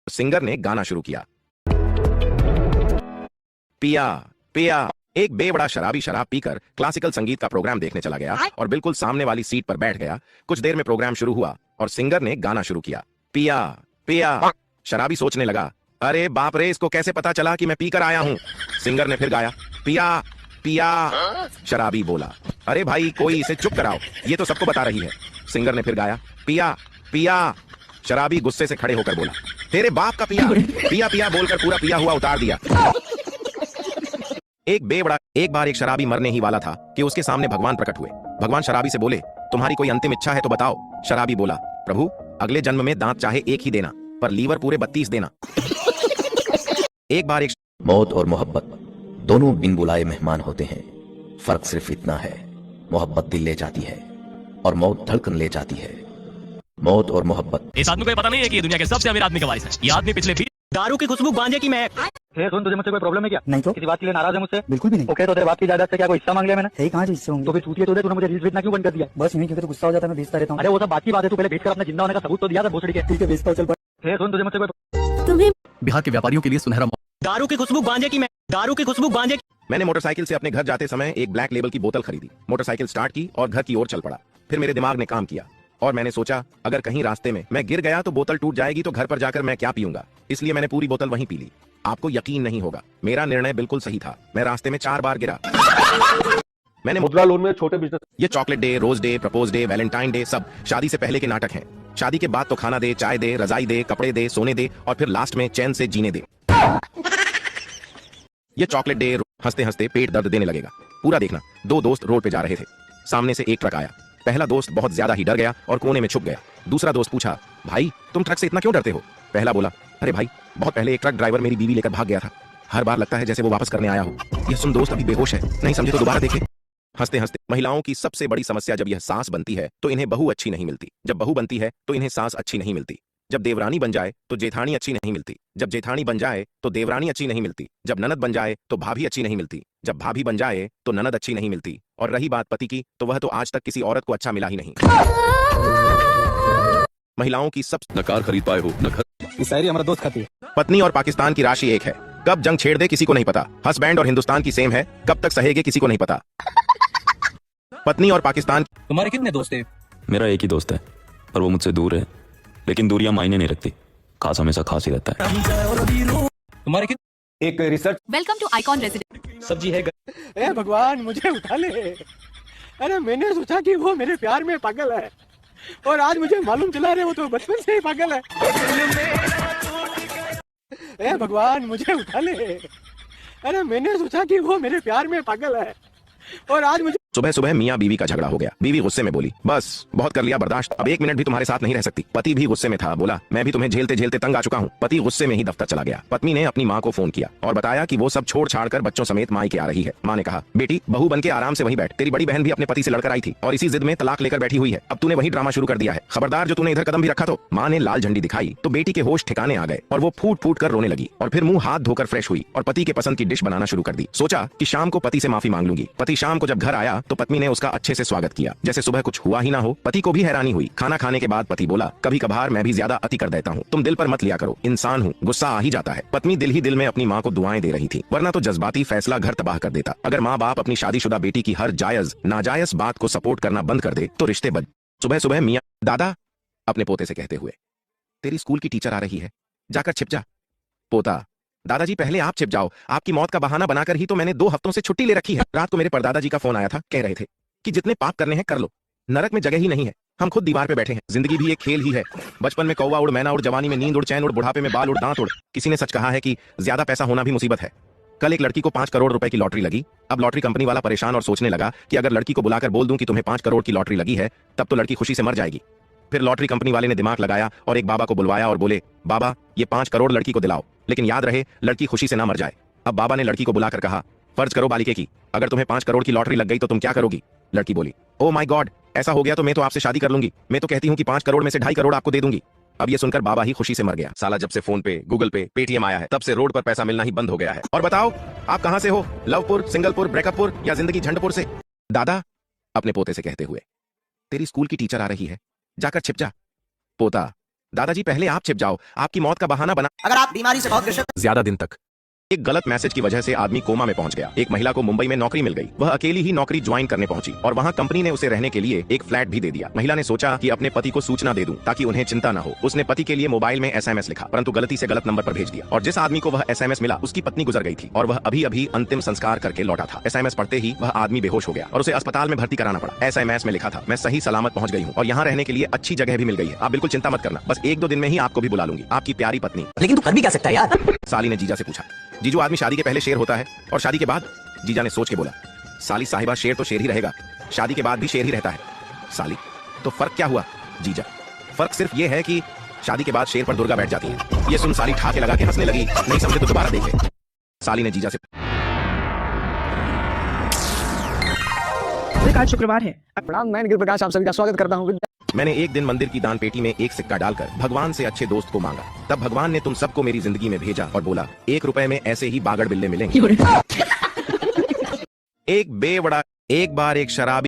Singer ने गाना शुरू किया। पिया पिया। एक बेबड़ा शराबी शराब पीकर क्लासिकल संगीत का प्रोग्राम देखने चला गया और बिल्कुल सामने वाली सीट पर बैठ गया। कुछ देर में प्रोग्राम शुरू हुआ और सिंगर ने गाना शुरू किया। पिया पिया। शराबी सोचने लगा, अरे बाप रे, इसको कैसे पता चला कि मैं पीकर आया हूं। सिंगर ने फिर गाया, पिया पिया। शराबी बोला, अरे भाई कोई इसे चुप कराओ, ये तो सबको बता रही है। सिंगर ने फिर गाया, पिया पिया। शराबी गुस्से से खड़े होकर बोला, तेरे बाप का पिया। पिया पिया बोलकर पूरा पिया हुआ उतार दिया। एक बार एक शराबी मरने ही वाला था कि उसके सामने भगवान प्रकट हुए। भगवान शराबी से बोले, तुम्हारी कोई अंतिम इच्छा है तो बताओ। शराबी बोला, प्रभु अगले जन्म में दांत चाहे एक ही देना, पर लीवर पूरे 32 देना। एक बार एक मौत और मोहब्बत दोनों बिन बुलाए मेहमान होते हैं। फर्क सिर्फ इतना है, मोहब्बत दिल ले जाती है और मौत धड़कन ले जाती है। मौत और मोहब्बत। इस आदमी को ये पता नहीं है कि ये दुनिया के सबसे अमीर आदमी का वारिस है। ये आदमी पिछले 20 दारू की खुशबू गांजे की महक। सुन, तुझे मुझसे कोई प्रॉब्लम है क्या? नहीं तो किसी बात के लिए नाराज है मुझसे? बिल्कुल भी नहीं। ओके, तो तेरे बाप की जायदाद से क्या कोई हिस्सा मांग लिया मैंने? सही कहाँ जो हिस्से होंगे? तो फिर छूटिए तो दे, तूने मुझे रील्स भेजना क्यों बंद कर दिया? बस यूं ही, क्योंकि तो गुस्सा हो जाता है, मैं भेजता रहता हूँ। अरे वो सब बात की बात है, तू पहले भेज कर अपना जिंदा होने का सबूत तो दिया था भोसड़ी के। ठीक है, भेजता हूँ, चल पड़। सुन, तुझे मुझसे कोई तुम्हें बिहार के व्यापारियों के लिए सुनहरा दारू की खुशबू गांजे की महक। दारू की खुशबू गांजे। मैंने मोटरसाइकिल से अपने घर जाते समय एक ब्लैक लेबल की बोतल खरीदी। मोटरसाइकिल स्टार्ट की और घर की ओर चल पड़ा। फिर मेरे दिमाग ने काम किया और मैंने सोचा, अगर कहीं रास्ते में मैं गिर गया तो बोतल टूट जाएगी, तो घर पर जाकर मैं क्या पीऊंगा। इसलिए मैंने पूरी बोतल वहीं पी ली। आपको यकीन नहीं होगा, मेरा निर्णय बिल्कुल सही था। मैं रास्ते में 4 बार गिरा। मैंने मुद्रा लोन में छोटे बिजनेस। ये chocolate day, rose day, propose day, Valentine day सब शादी से पहले के नाटक हैं। शादी के बाद तो खाना दे, चाय दे, रजाई दे, कपड़े दे, सोने दे और फिर लास्ट में चैन से जीने दे। ये चॉकलेट डे हंसते हंसते पेट दर्द देने लगेगा। पूरा देखना, 2 दोस्त रोड पे जा रहे थे। सामने से एक ट्रक आया। पहला दोस्त बहुत ज्यादा ही डर गया और कोने में छुप गया। दूसरा दोस्त पूछा, भाई तुम ट्रक से इतना क्यों डरते हो? पहला बोला, अरे भाई बहुत पहले एक ट्रक ड्राइवर मेरी बीवी लेकर भाग गया था। हर बार लगता है जैसे वो वापस करने आया हो। यह सुन दोस्त अभी बेहोश है, नहीं समझे तो दोबारा देखे। हंसते हंसते। महिलाओं की सबसे बड़ी समस्या जब यह सास बनती है तो इन्हें बहू अच्छी नहीं मिलती। जब बहू बनती है तो इन्हें सास अच्छी नहीं मिलती। जब देवरानी बन जाए तो जेठानी अच्छी नहीं मिलती। जब जेठानी बन जाए तो देवरानी अच्छी नहीं मिलती। जब ननद बन जाए तो भाभी अच्छी नहीं मिलती। जब भाभी बन जाए तो ननद अच्छी नहीं मिलती। और रही बात पति की, तो वह तो आज तक किसी औरत को अच्छा मिला ही नहीं। महिलाओं की सब न कार खरीद पाए हो न घर। इस शायरी हमारा दोस्त खाती है। पत्नी और पाकिस्तान की राशि एक है, कब जंग छेड़ दे किसी को नहीं पता। हस्बैंड और हिंदुस्तान की सेम है, कब तक सहेगे किसी को नहीं पता। पत्नी और पाकिस्तान। तुम्हारे कितने दोस्त हैं? मेरा एक ही दोस्त है, पर वो मुझसे दूर है। लेकिन दूरियां मायने नहीं रखती, खास हमेशा खास ही रहता है। तुम्हारे कितने? एक research. Welcome to icon resident. सब्जी है। ए भगवान, मुझे उठा ले। अरे मैंने सोचा कि वो मेरे प्यार में पागल है और आज मुझे मालूम चला रहे वो तो बचपन से ही पागल है। ए भगवान, मुझे उठा ले। अरे मैंने सोचा कि वो मेरे प्यार में पागल है और आज मुझे। सुबह सुबह मियाँ बीवी का झगड़ा हो गया। बीवी गुस्से में बोली, बस बहुत कर लिया बर्दाश्त, अब 1 मिनट भी तुम्हारे साथ नहीं रह सकती। पति भी गुस्से में था, बोला मैं भी तुम्हें झेलते झेलते तंग आ चुका हूँ। पति गुस्से में ही दफ्तर चला गया। पत्नी ने अपनी माँ को फोन किया और बताया कि वो सब छोड़ छाड़ कर बच्चों समेत मायके आ रही है। माँ ने कहा, बेटी बहू बन के आराम से वहीं बैठ, तेरी बड़ी बहन भी अपने पति से लड़कर आई थी और इसी जिद में तलाक लेकर बैठी हुई है। अब तूने वही ड्रामा शुरू कर दिया है, खबरदार जो तूने इधर कदम भी रखा तो। माँ ने लाल झंडी दिखाई तो बेटी के होश ठिकाने आ गए और वो फूट फूट कर रोने लगी और फिर मुंह हाथ धोकर फ्रेश हुई और पति के पसंद की डिश बनाना शुरू कर दी। सोचा कि शाम को पति से माफी मांग लूंगी। पति शाम को जब घर आया तो पत्नी ने उसका अच्छे से स्वागत किया, जैसे सुबह कुछ हुआ ही ना हो। पति को भी हैरानी हुई। खाना खाने के बाद पति बोला, कभी कभार मैं भी ज्यादा अति कर देता हूँ, तुम दिल पर मत लिया करो, इंसान हूँ, गुस्सा आ ही जाता है। पत्नी दिल ही दिल में अपनी माँ को दुआएं दे रही थी, वरना तो जज्बाती फैसला घर तबाह कर देता। अगर माँ बाप अपनी शादीशुदा बेटी की हर जायज नाजायज बात को सपोर्ट करना बंद कर दे तो रिश्ते बच। सुबह सुबह मियाँ दादा अपने पोते से कहते हुए, तेरी स्कूल की टीचर आ रही है, जाकर छिप जा। पोता, दादाजी पहले आप छिप जाओ, आपकी मौत का बहाना बनाकर ही तो मैंने 2 हफ्तों से छुट्टी ले रखी है। रात को मेरे परदादाजी का फोन आया था, कह रहे थे कि जितने पाप करने हैं कर लो, नरक में जगह ही नहीं है, हम खुद दीवार पे बैठे हैं। जिंदगी भी एक खेल ही है, बचपन में कौवा उड़, मैना उड़, जवानी में नींद उड़, चैन उड़, बुढ़ापे में बाल उड़, दांत उड़। किसी ने सच कहा है कि ज्यादा पैसा होना भी मुसीबत है। कल एक लड़की को 5 करोड़ रुपए की लॉटरी लगी। अब लॉटरी कंपनी वाला परेशान और सोचने लगा कि अगर लड़की को बुलाकर बोल दूं कि तुम्हें 5 करोड़ की लॉटरी लगी है, तब तो लड़की खुशी से मर जाएगी। फिर लॉटरी कंपनी वाले ने दिमाग लगाया और एक बाबा को बुलवाया और बोले, बाबा ये 5 करोड़ लड़की को दिलाओ, लेकिन याद रहे लड़की खुशी से ना मर जाए। अब बाबा ने लड़की को बुलाकर कहा, फर्ज करो बालिके की, अगर तुम्हें 5 करोड़ की लॉटरी लग गई तो तुम क्या करोगी? लड़की बोली, ओ माय गॉड, ऐसा हो गया तो मैं तो आपसे शादी कर लूंगी। मैं तो कहती हूँ कि 5 करोड़ में से 2.5 करोड़ आपको दे दूंगी। अब ये सुनकर बाबा ही खुशी से मर गया। साला जब से फोन पे, गूगल पे, पेटीएम आया है, तब से रोड पर पैसा मिलना ही बंद हो गया है। और बताओ आप कहां से हो, लवपुर, सिंगलपुर, ब्रेकअपपुर या जिंदगी झंडपुर से? दादा अपने पोते से कहते हुए, तेरी स्कूल की टीचर आ रही है, जाकर छिप जा। पोता, दादाजी पहले आप छिप जाओ, आपकी मौत का बहाना बना। अगर आप बीमारी से बहुत ग्रसित ज्यादा दिन तक एक गलत मैसेज की वजह से आदमी कोमा में पहुंच गया। एक महिला को मुंबई में नौकरी मिल गई। वह अकेली ही नौकरी ज्वाइन करने पहुंची और वहां कंपनी ने उसे रहने के लिए एक फ्लैट भी दे दिया। महिला ने सोचा कि अपने पति को सूचना दे दूं ताकि उन्हें चिंता न हो। उसने पति के लिए मोबाइल में SMS लिखा, परंतु गलती से गलत नंबर पर भेज दिया और जिस आदमी को वह SMS मिला उसकी पत्नी गुजर गई थी और वह अभी अभी अंतिम संस्कार करके लौटा था। SMS पढ़ते ही वह आदमी बेहोश हो गया और उसे अस्पताल में भर्ती कराना पड़ा। SMS में लिखा था, मैं सही सलामत पहुंच गई हूँ और यहाँ रहने के लिए अच्छी जगह भी मिल गई है। आप बिल्कुल चिंता मत करना, बस 1-2 दिन में ही आपको भी बुला लूंगी। आपकी प्यारी पत्नी। लेकिन तू कर भी क्या सकता है यार। साली ने जीजा से पूछा, जीजू आदमी शादी के पहले शेर होता है और शादी के बाद? जीजा ने सोच के बोला, साली साहिबा शेर तो शेर ही रहेगा, शादी के बाद भी शेर ही रहता है। साली, तो फर्क क्या हुआ? जीजा, फर्क सिर्फ ये है कि शादी के बाद शेर पर दुर्गा बैठ जाती है। ये सुन साली ठाके लगा के हंसने लगी। नहीं समझे तो दोबारा देख ले। साली ने जीजा से, आज शुक्रवार है। प्रणाम, मैं निखिल प्रकाश आप सभी का स्वागत करता हूँ। मैंने एक दिन मंदिर की दान पेटी में एक सिक्का डालकर भगवान से अच्छे दोस्त को मांगा। तब भगवान ने तुम सबको मेरी जिंदगी में भेजा और बोला, 1 रुपए में ऐसे ही बागड़ बिल्ले मिलेंगे। एक बार एक शराबी